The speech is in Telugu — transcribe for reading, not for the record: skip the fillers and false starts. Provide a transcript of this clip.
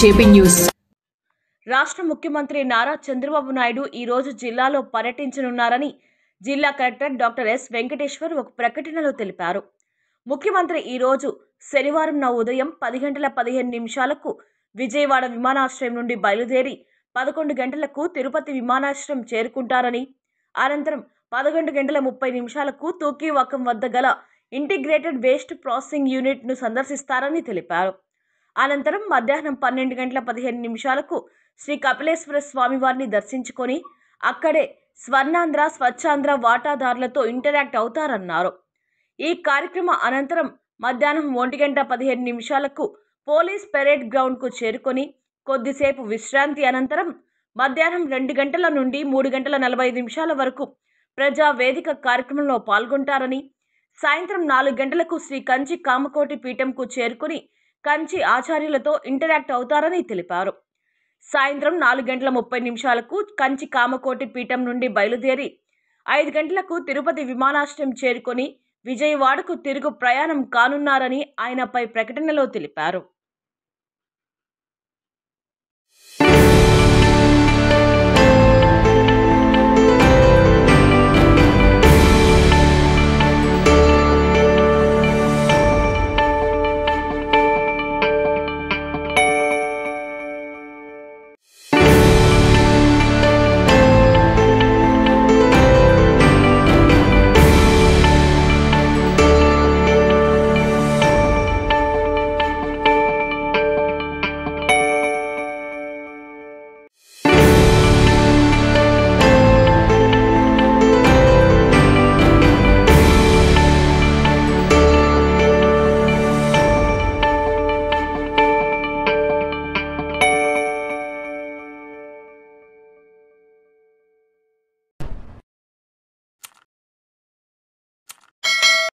JP news. రాష్ట్ర ముఖ్యమంత్రి నారా చంద్రబాబు నాయుడు ఈ రోజు జిల్లాలో పర్యటించనున్నారని జిల్లా కలెక్టర్ డాక్టర్ ఎస్ వెంకటేశ్వర్ ఒక ప్రకటనలో తెలిపారు. ముఖ్యమంత్రి ఈ రోజు శనివారం ఉదయం 10 గంటల 15 నిమిషాలకు విజయవాడ విమానాశ్రయం నుండి బయలుదేరి 11 గంటలకు తిరుపతి విమానాశ్రయం చేరుకుంటారని, అనంతరం 11 గంటల 30 నిమిషాలకు తూకీవాకం వద్ద గల ఇంటిగ్రేటెడ్ వేస్ట్ ప్రాసెసింగ్ యూనిట్ను సందర్శిస్తారని తెలిపారు. అనంతరం మధ్యాహ్నం 12 గంటల 15 నిమిషాలకు శ్రీ కపిలేశ్వర స్వామివారిని దర్శించుకొని అక్కడే స్వర్ణాంధ్ర, స్వచ్ఛాంధ్ర వాటాదారులతో ఇంటరాక్ట్ అవుతారన్నారు. ఈ కార్యక్రమం అనంతరం మధ్యాహ్నం 1 గంట 15 నిమిషాలకు పోలీస్ పెరేడ్ గ్రౌండ్కు చేరుకొని కొద్దిసేపు విశ్రాంతి అనంతరం మధ్యాహ్నం 2 గంటల నుండి 3 గంటల 45 నిమిషాల వరకు ప్రజా వేదిక కార్యక్రమంలో పాల్గొంటారని, సాయంత్రం 4 గంటలకు శ్రీ కంచి కామకోటి పీఠంకు చేరుకుని కంచి ఆచార్యులతో ఇంటరాక్ట్ అవుతారని తెలిపారు. సాయంత్రం 4 గంటల 30 నిమిషాలకు కంచి కామకోటి పీఠం నుండి బయలుదేరి 5 గంటలకు తిరుపతి విమానాశ్రయం చేరుకొని విజయవాడకు తిరుగు ప్రయాణం కానున్నారని ఆయన పై ప్రకటనలో తెలిపారు.